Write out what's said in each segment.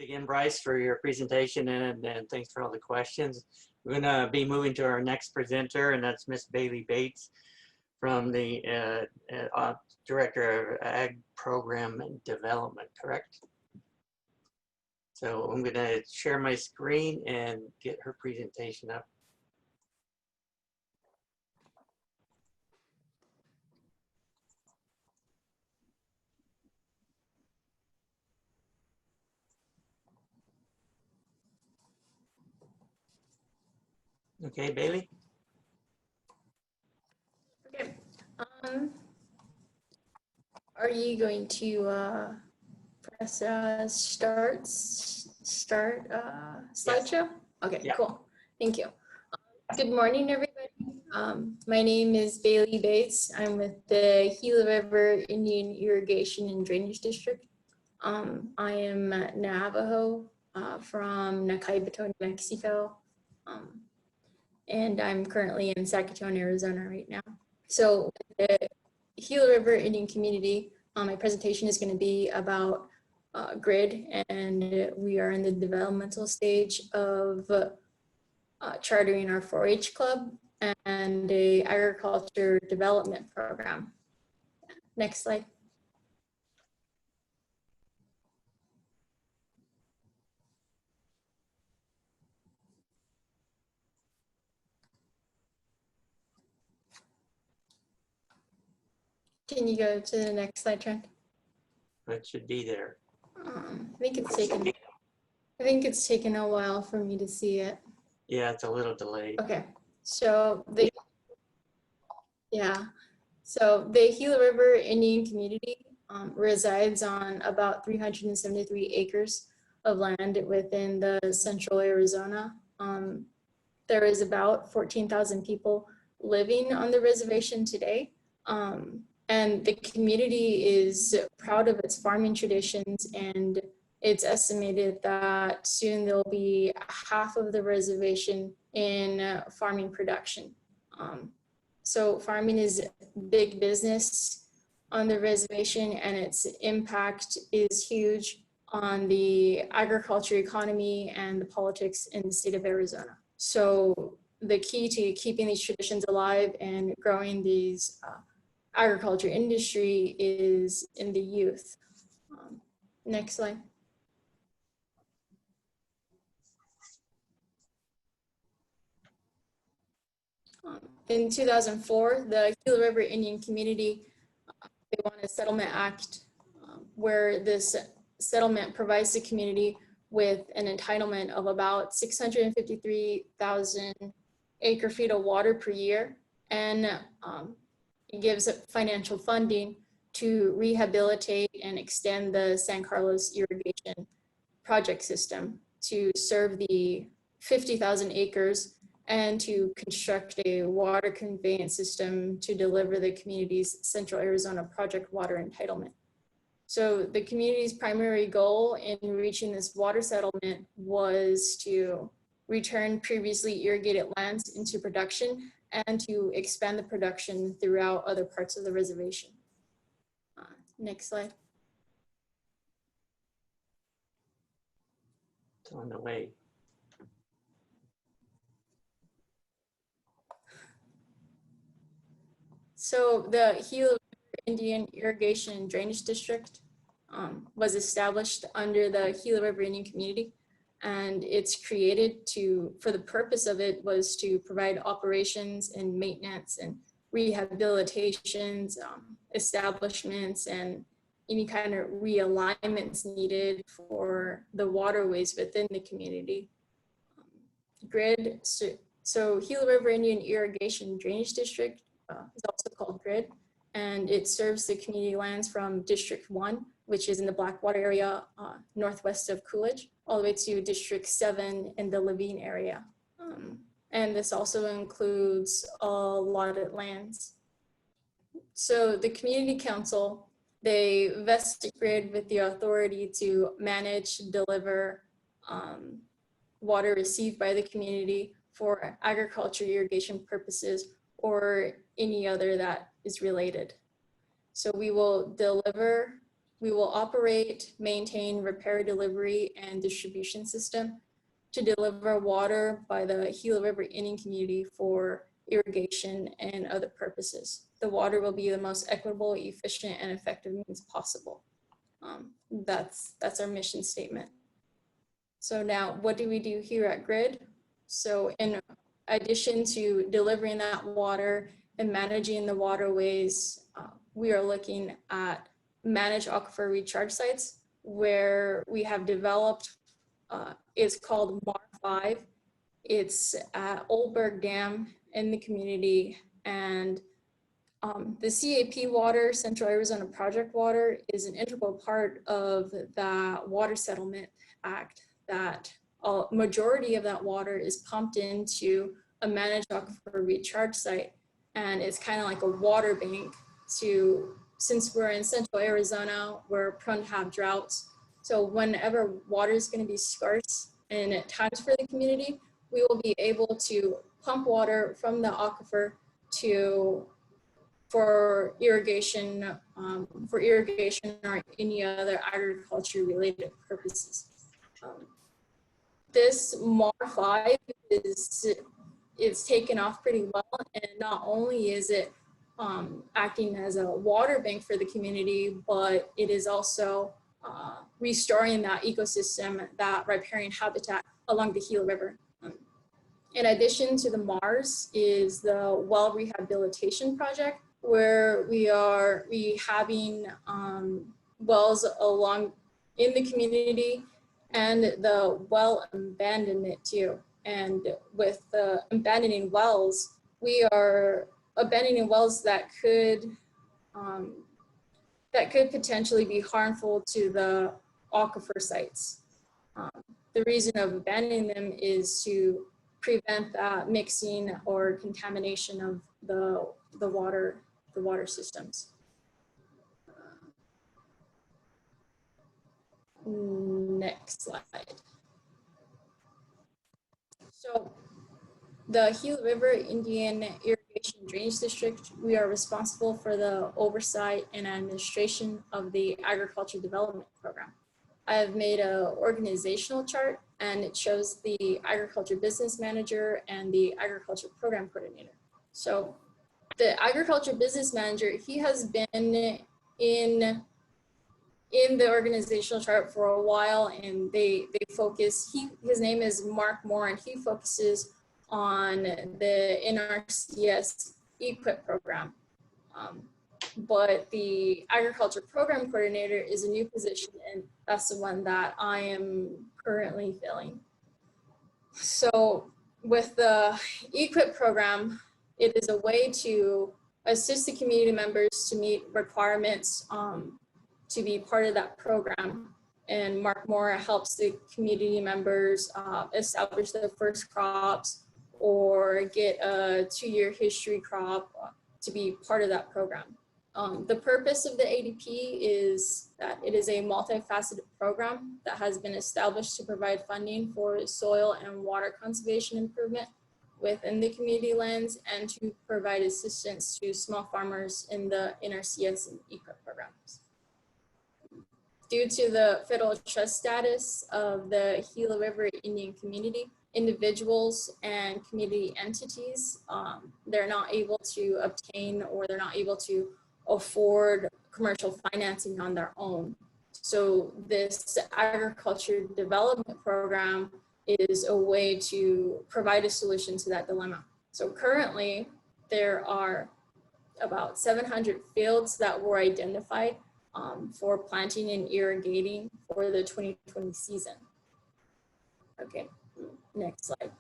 again, Bryce, for your presentation, and thanks for all the questions. We're going to be moving to our next presenter, and that's Miss Bailey Bates from the Director of Ag Program and Development, correct? So I'm going to share my screen and get her presentation up. Okay, Bailey? Okay. Are you going to press start slideshow? Yes. Okay, yeah. Cool. Thank you. Good morning, everybody. My name is Bailey Bates. I'm with the Gila River Indian Irrigation and Drainage District. I am Navajo from Nacaibato, New Mexico. And I'm currently in Saskatoon, Arizona right now. So the Gila River Indian community, my presentation is going to be about GRID, and we are in the developmental stage of chartering our 4-H club and a agriculture development program. Next slide. Can you go to the next slide, Trent? It should be there. I think it's taken a while for me to see it. Yeah, it's a little delayed. Okay, so the Gila River Indian community resides on about 373 acres of land within the central Arizona. There is about 14,000 people living on the reservation today. And the community is proud of its farming traditions, and it's estimated that soon there'll be half of the reservation in farming production. So farming is big business on the reservation, and its impact is huge on the agriculture economy and the politics in the state of Arizona. So the key to keeping these traditions alive and growing these agriculture industry is in the youth. Next slide. In 2004, the Gila River Indian community, they won a settlement act where this settlement provides the community with an entitlement of about 653,000 acre feet of water per year, and it gives financial funding to rehabilitate and extend the San Carlos irrigation project system to serve the 50,000 acres and to construct a water conveyance system to deliver the community's Central Arizona project water entitlement. So the community's primary goal in reaching this water settlement was to return previously irrigated lands into production and to expand the production throughout other parts of the reservation. Next slide. It's on the way. So the Gila River Indian Irrigation and Drainage District was established under the Gila River Indian community, and it's created for the purpose of it was to provide operations and maintenance and rehabilitations, establishments, and any kind of realignments needed for the waterways within the community. GRID, so Gila River Indian Irrigation Drainage District is also called GRID, and it serves the community lands from District 1, which is in the Blackwater area, northwest of Coolidge, all the way to District 7 in the Levine area. And this also includes allotted lands. So the Community Council, they vested GRID with the authority to manage, deliver water received by the community for agriculture irrigation purposes or any other that is related. So we will deliver We will operate, maintain, repair, delivery, and distribution system to deliver water by the Gila River Indian community for irrigation and other purposes. The water will be the most equitable, efficient, and effective means possible. That's our mission statement. So now, what do we do here at GRID? So in addition to delivering that water and managing the waterways, we are looking at managed aquifer recharge sites where we have developed, it's called MAR 5. It's at Oldberg Dam in the community, and the CAP water, Central Arizona Project water, is an integral part of the Water Settlement Act. That a majority of that water is pumped into a managed aquifer recharge site, and it's kind of like a water bank since we're in Central Arizona, we're prone to have droughts. So whenever water is going to be scarce and at times for the community, we will be able to pump water from the aquifer for irrigation or any other agriculture related purposes. This MAR 5 is taken off pretty well, and not only is it acting as a water bank for the community, but it is also restoring that ecosystem, that riparian habitat along the Gila River. In addition to the MARS is the well rehabilitation project, where we are rehabbing wells along in the community and the well abandonment too. And with the abandoning wells, we are abandoning wells that could potentially be harmful to the aquifer sites. The reason of abandoning them is to prevent that mixing or contamination of the water systems. Next slide. So the Gila River Indian Irrigation Drainage District, we are responsible for the oversight and administration of the Agriculture Development Program. I have made an organizational chart, and it shows the Agriculture Business Manager and the Agriculture Program Coordinator. So the Agriculture Business Manager, he has been in the organizational chart for a while, and they focus, his name is Mark Moore, and he focuses on the NRCS EQIP program. But the Agriculture Program Coordinator is a new position, and that's the one that I am currently filling. So with the EQIP program, it is a way to assist the community members to meet requirements to be part of that program. And Mark Moore helps the community members establish their first crops or get a 2-year history crop to be part of that program. The purpose of the ADP is that it is a multifaceted program that has been established to provide funding for soil and water conservation improvement within the community lands and to provide assistance to small farmers in the NRCS and EQIP programs. Due to the federal trust status of the Gila River Indian community, individuals and community entities, they're not able to obtain or they're not able to afford commercial financing on their own. So this agriculture development program is a way to provide a solution to that dilemma. So currently there are about 700 fields that were identified for planting and irrigating for the 2020 season. Okay, next slide.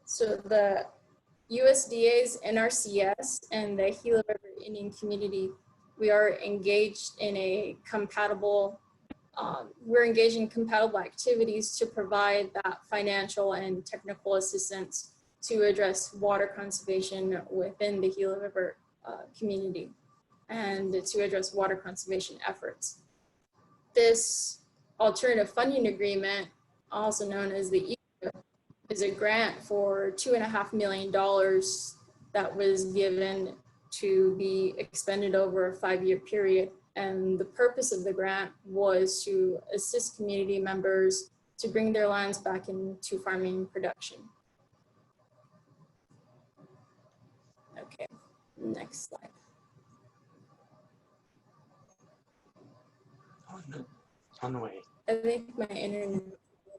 So the USDA's NRCS and the Gila River Indian community, we are engaged in a compatible, we're engaged in compatible activities to provide that financial and technical assistance to address water conservation within the Gila River community and to address water conservation efforts. This alternative funding agreement, also known as the EQIP, is a grant for $2.5 million that was given to be expended over a 5-year period. And the purpose of the grant was to assist community members to bring their lands back into farming production. Okay, next slide. On the way. I think my internet is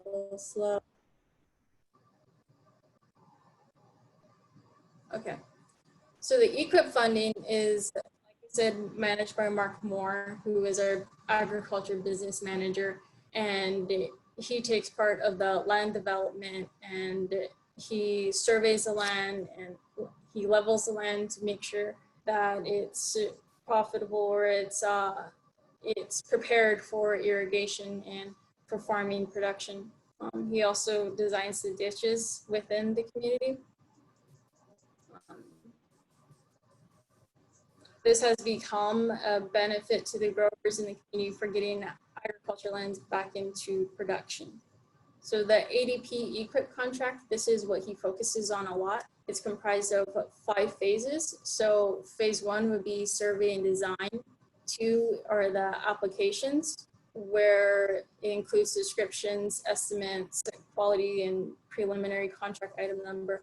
a little slow. Okay, so the EQIP funding is, like I said, managed by Mark Moore, who is our agriculture business manager, and he takes part of the land development, and he surveys the land and he levels the land to make sure that it's profitable or it's prepared for irrigation and for farming production. He also designs the ditches within the community. This has become a benefit to the growers in the community for getting agriculture lands back into production. So the ADP EQIP contract, this is what he focuses on a lot. It's comprised of 5 phases. So phase 1 would be survey and design. 2 are the applications, where it includes descriptions, estimates, quality, and preliminary contract item number.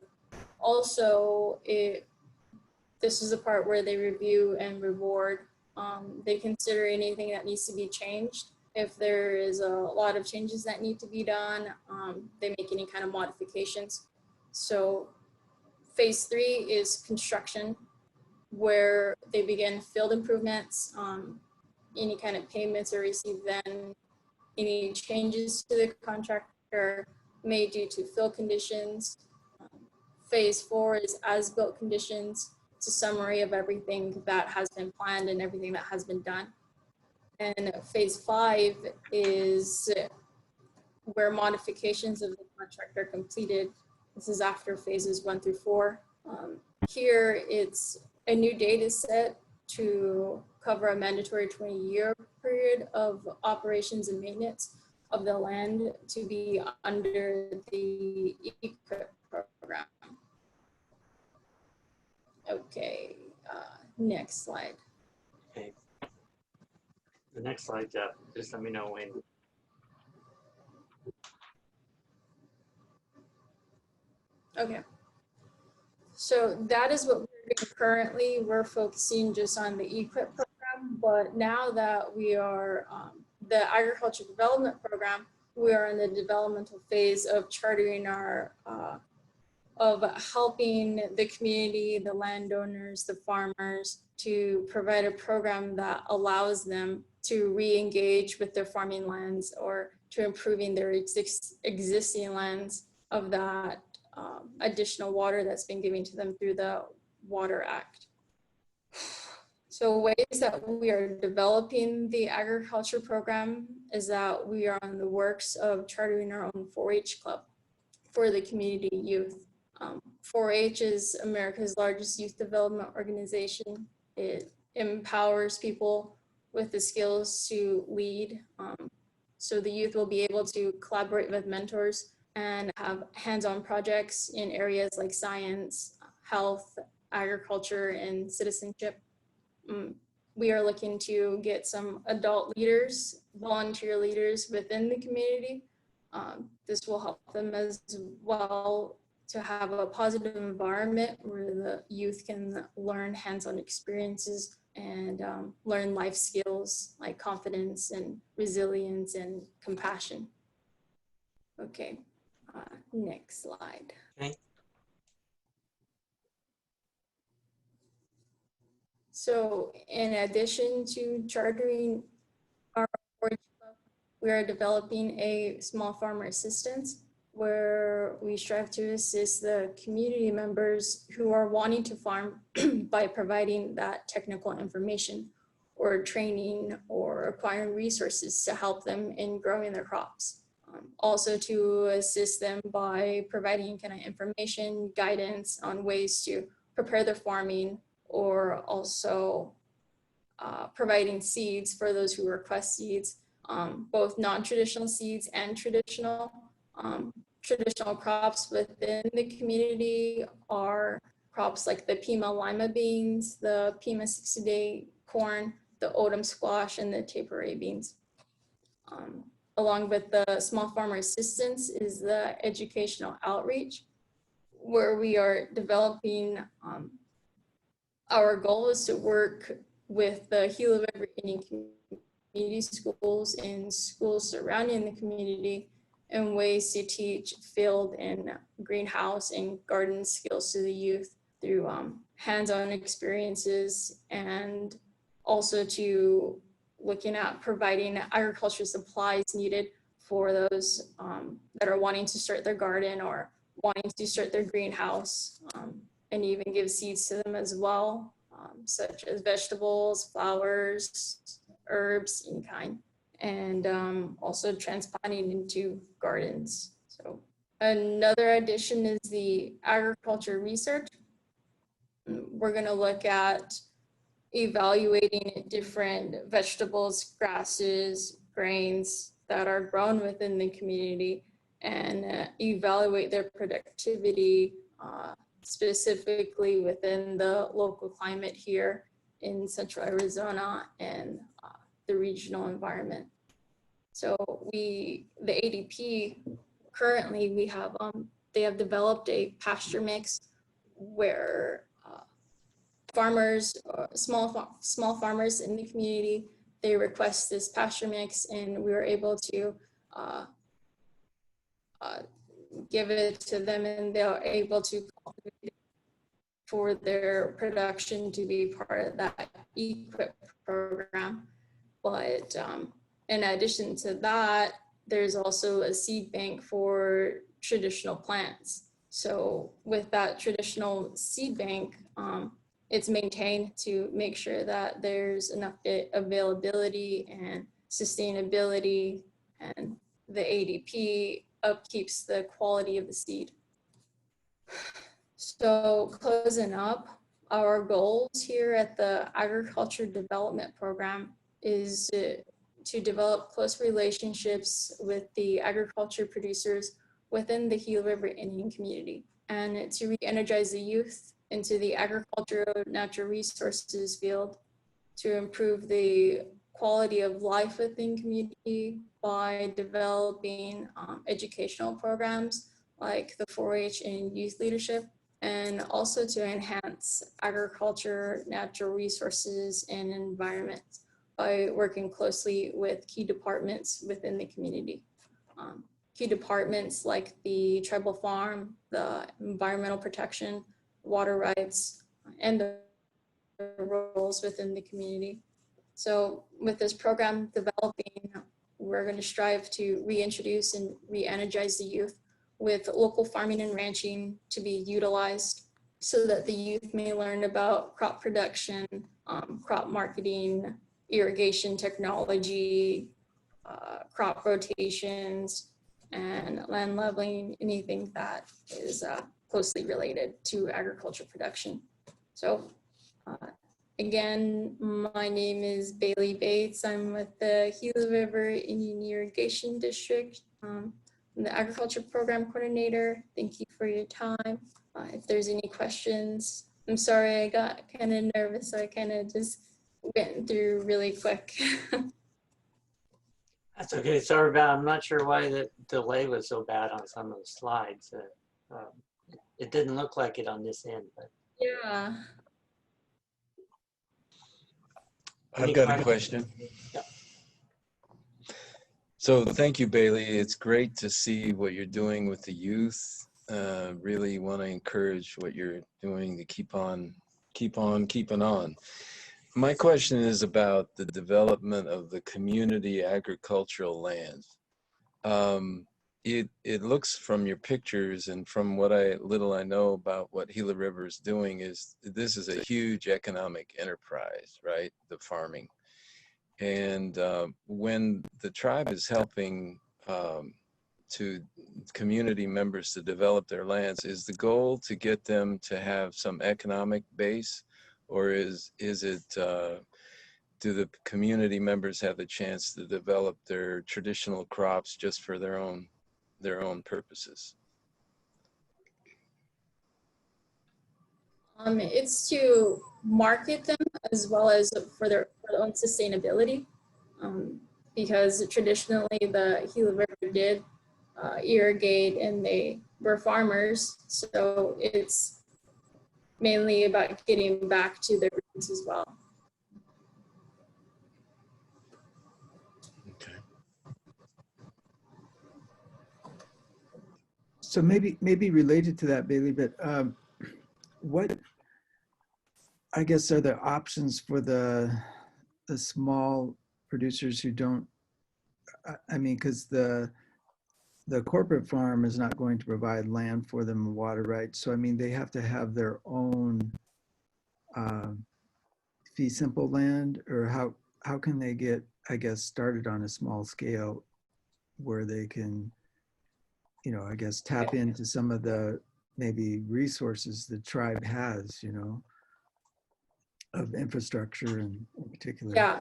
Also, this is the part where they review and reward. They consider anything that needs to be changed. If there is a lot of changes that need to be done, they make any kind of modifications. So phase 3 is construction, where they begin field improvements. Any kind of payments are received then. Any changes to the contract are made due to field conditions. Phase 4 is as-built conditions. It's a summary of everything that has been planned and everything that has been done. And phase 5 is where modifications of the contract are completed. This is after phases 1 through 4. Here it's a new data set to cover a mandatory 20-year period of operations and maintenance of the land to be under the EQIP program. Okay, next slide. Okay. The next slide, Jeff, just let me know when. Okay. So that is what we're doing currently. We're focusing just on the EQIP program, but now that we are the agriculture development program, we are in the developmental phase of chartering our of helping the community, the landowners, the farmers to provide a program that allows them to re-engage with their farming lands or to improving their existing lands of that additional water that's been given to them through the Water Act. So ways that we are developing the agriculture program is that we are in the works of chartering our own 4-H club for the community youth. 4-H is America's largest youth development organization. It empowers people with the skills to lead. So the youth will be able to collaborate with mentors and have hands-on projects in areas like science, health, agriculture, and citizenship. We are looking to get some adult leaders, volunteer leaders within the community. This will help them as well to have a positive environment where the youth can learn hands-on experiences and learn life skills like confidence and resilience and compassion. Okay, next slide. Okay. So in addition to chartering our 4-H club, we are developing a small farmer assistance where we strive to assist the community members who are wanting to farm by providing that technical information or training or acquiring resources to help them in growing their crops. Also to assist them by providing kind of information, guidance on ways to prepare their farming, or also providing seeds for those who request seeds, both non-traditional seeds and traditional. traditional crops within the community are crops like the Pima lima beans, the Pima 60-day corn, the Odom squash, and the Tapere beans. Along with the small farmer assistance is the educational outreach, where we are developing, our goal is to work with the Gila River Indian community schools and schools surrounding the community in ways to teach field and greenhouse and garden skills to the youth through hands-on experiences, and also to looking at providing agriculture supplies needed for those that are wanting to start their garden or wanting to start their greenhouse, and even give seeds to them as well, such as vegetables, flowers, herbs in kind, and also transplanting into gardens. So another addition is the agriculture research. We're going to look at evaluating different vegetables, grasses, grains that are grown within the community, and evaluate their productivity specifically within the local climate here in Central Arizona and the regional environment. So the ADP, currently we have, they have developed a pasture mix where farmers, small farmers in the community, they request this pasture mix, and we were able to give it to them, and they're able to cultivate it for their production to be part of that EQIP program. But in addition to that, there's also a seed bank for traditional plants. So with that traditional seed bank, it's maintained to make sure that there's enough availability and sustainability, and the ADP upkeeps the quality of the seed. So closing up, our goals here at the Agriculture Development Program is to develop close relationships with the agriculture producers within the Gila River Indian community, and to re-energize the youth into the agricultural natural resources field, to improve the quality of life within community by developing educational programs like the 4-H and youth leadership, and also to enhance agriculture, natural resources, and environment by working closely with key departments within the community. Key departments like the tribal farm, the environmental protection, water rights, and the roles within the community. So with this program developing, we're going to strive to reintroduce and re-energize the youth with local farming and ranching to be utilized, so that the youth may learn about crop production, crop marketing, irrigation technology, crop rotations, and land leveling, anything that is closely related to agriculture production. So again, my name is Bailey Bates. I'm with the Gila River Indian Irrigation District. I'm the Agriculture Program Coordinator. Thank you for your time. If there's any questions, I'm sorry I got kind of nervous, so I kind of just went through really quick. That's okay. Sorry about, I'm not sure why the delay was so bad on some of the slides. It didn't look like it on this end, but. Yeah. I've got a question. Yeah. So thank you, Bailey. It's great to see what you're doing with the youth. Really want to encourage what you're doing to keep on keeping on. My question is about the development of the community agricultural lands. It looks from your pictures and from what little I know about what Gila River is doing, is this is a huge economic enterprise, right? The farming. And when the tribe is helping to community members to develop their lands, is the goal to get them to have some economic base, or is it do the community members have the chance to develop their traditional crops just for their own their own purposes? It's to market them as well as for their own sustainability. Because traditionally the Gila River did irrigate and they were farmers. So it's mainly about getting back to their roots as well. Okay. So maybe related to that, Bailey, but what, I guess, are the options for the small producers who don't, I mean, because the corporate farm is not going to provide land for them and water rights. So, I mean, they have to have their own fee simple land, or how can they get, I guess, started on a small scale where they can, you know, I guess, tap into some of the maybe resources the tribe has, you know, of infrastructure in particular. Yeah.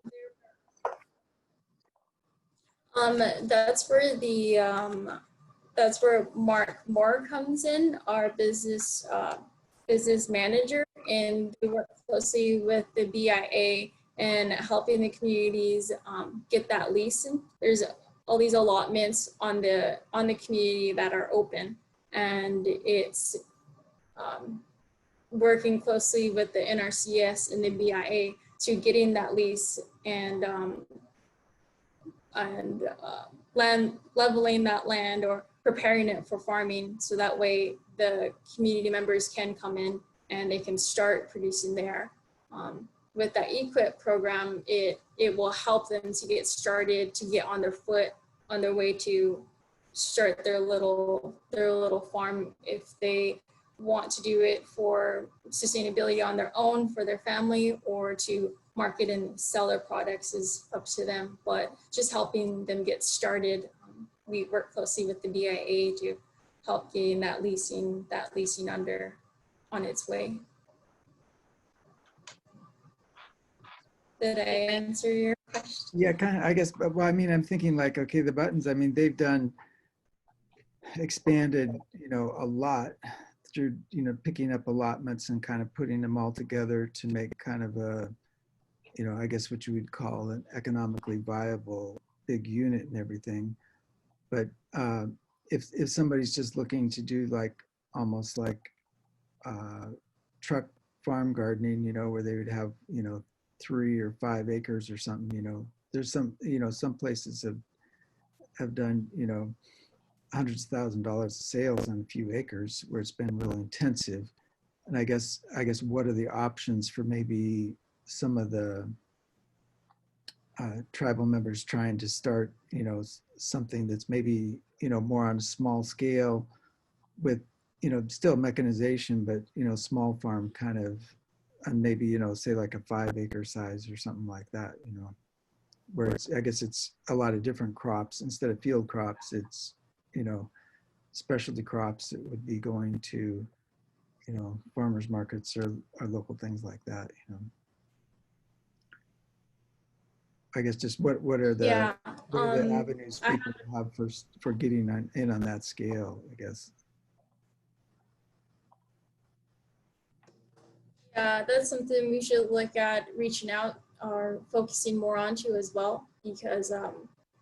That's where the that's where Mark Moore comes in, our business manager, and we work closely with the BIA and helping the communities get that leasing. There's all these allotments on the community that are open, and it's working closely with the NRCS and the BIA to getting that lease and land leveling that land or preparing it for farming, so that way the community members can come in and they can start producing there. With that equip program, it will help them to get started, to get on their foot, on their way to start their little farm. If they want to do it for sustainability on their own, for their family, or to market and sell their products, is up to them. But just helping them get started. We work closely with the BIA to help getting that leasing on its way. Did I answer your question? Yeah, kind of, I guess, but well, I mean, I'm thinking like, okay, the buttons, I mean, they've expanded, you know, a lot through, you know, picking up allotments and kind of putting them all together to make kind of a, you know, I guess what you would call an economically viable big unit and everything. But if somebody's just looking to do like almost like truck farm gardening, you know, where they would have, you know, 3 or 5 acres or something, you know, there's some, you know, some places have done, you know, hundreds of $1,000s of sales on a few acres where it's been real intensive. And I guess what are the options for maybe some of the tribal members trying to start, you know, something that's maybe, you know, more on a small scale with, you know, still mechanization, but, you know, small farm kind of, and maybe, you know, say like a 5 acre size or something like that, you know, where it's, I guess it's a lot of different crops. Instead of field crops, it's, you know, specialty crops that would be going to, you know, farmers markets or local things like that, you know. I guess just what are the, what are the avenues people have for getting in on that scale, I guess. Yeah, that's something we should look at reaching out or focusing more onto as well, because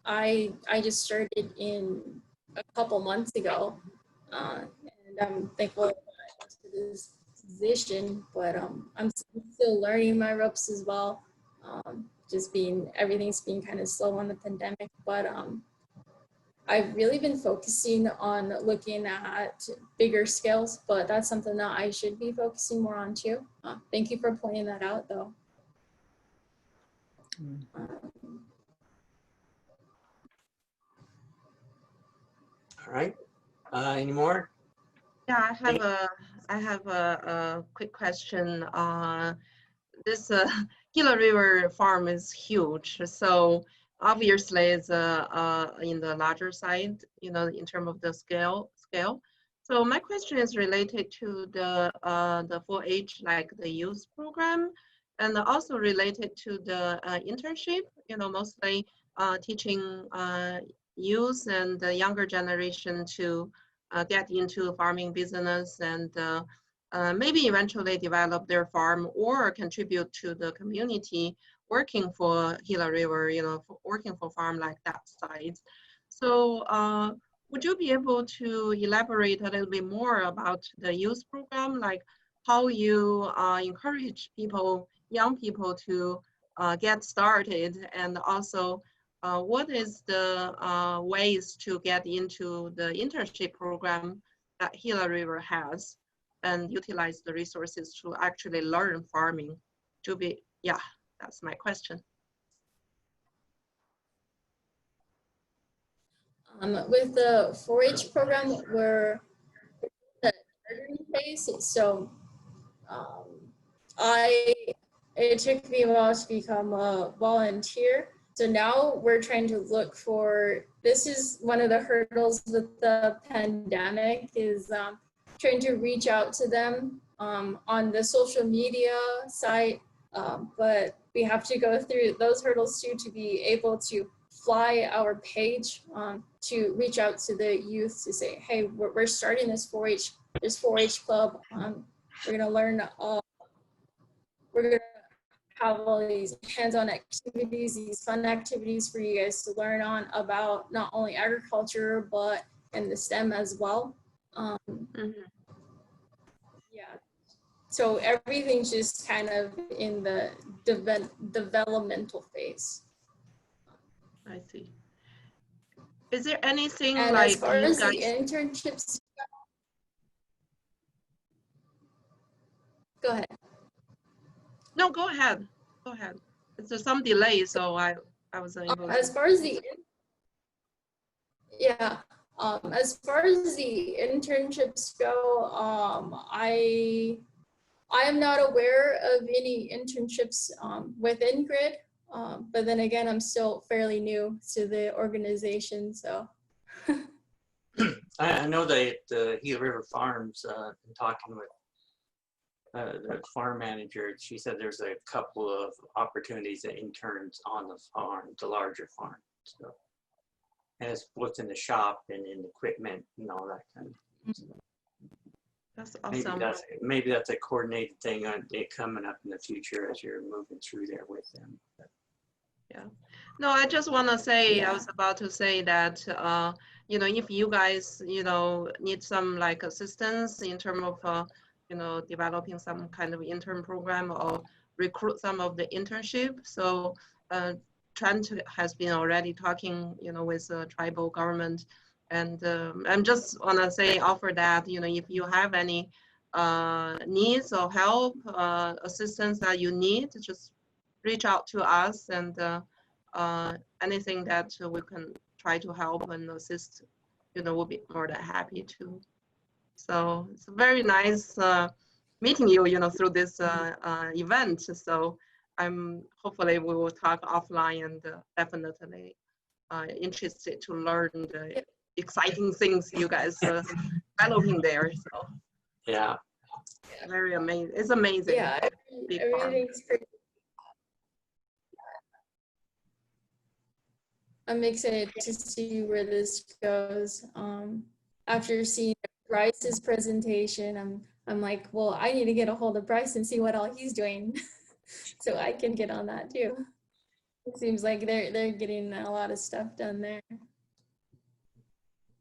I just started in a couple months ago, and I'm thankful that I got to this position, but I'm still learning my ropes as well. Everything's been kind of slow on the pandemic, but I've really been focusing on looking at bigger scales, but that's something that I should be focusing more on too. Thank you for pointing that out though. All right. Any more? Yeah, I have a quick question. This Gila River farm is huge, so obviously it's in the larger side, you know, in terms of the scale. So my question is related to the 4-H, like the youth program, and also related to the internship, you know, mostly teaching youth and the younger generation to get into farming business and maybe eventually develop their farm or contribute to the community working for Gila River, working for farm like that size. So would you be able to elaborate a little bit more about the youth program, like how you encourage people, young people to get started, and also what is the ways to get into the internship program that Gila River has and utilize the resources to actually learn farming to be, yeah, that's my question. With the 4-H program, we're in the chartering phase, so it took me a while to become a volunteer. So now we're trying to look for, this is one of the hurdles with the pandemic, is trying to reach out to them on the social media site, but we have to go through those hurdles too to be able to fly our page to reach out to the youth to say, hey, we're starting this 4-H club. We're gonna learn, we're gonna have all these hands-on activities, these fun activities for you guys to learn on about not only agriculture, but in the STEM as well. Yeah, so everything's just kind of in the developmental phase. I see. Is there anything And like as far you as guys... the internships, go ahead. No, go ahead. Go ahead. There's some delay, so I wasn't able to... As far as the, yeah, as far as the internships go, I am not aware of any internships within GRID, but then again, I'm still fairly new to the organization, so. I know that the Gila River Farms, been talking with the farm manager. She said there's a couple of opportunities that interns on the farm, the larger farm. So, and it's what's in the shop and in equipment and all that kind of stuff. That's awesome. Maybe that's a coordinated thing on it coming up in the future as you're moving through there with them. Yeah. No, I just want to say, Yeah. I was about to say that, if you guys, need some like assistance in terms of, developing some kind of intern program or recruit some of the internship. So Trent has been already talking, with the tribal government. And I'm just want to say, offer that, if you have any needs or help, assistance that you need, just reach out to us, and anything that we can try to help and assist, we'll be more than happy to. So it's very nice meeting you, through this event. So hopefully we will talk offline, and definitely interested to learn the exciting things you guys developing there. So Yeah. very amazing. It's amazing. Yeah, everything's pretty. I'm excited to see where this goes. After seeing Bryce's presentation, I'm like, well, I need to get a hold of Bryce and see what all he's doing, so I can get on that too. It seems like they're getting a lot of stuff done there.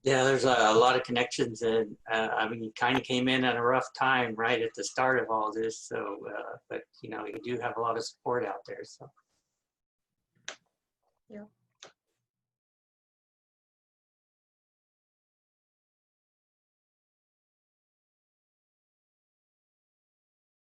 Yeah, there's a lot of connections, and I mean, you kind of came in at a rough time right at the start of all this. So, but you do have a lot of support out there. So. Yeah.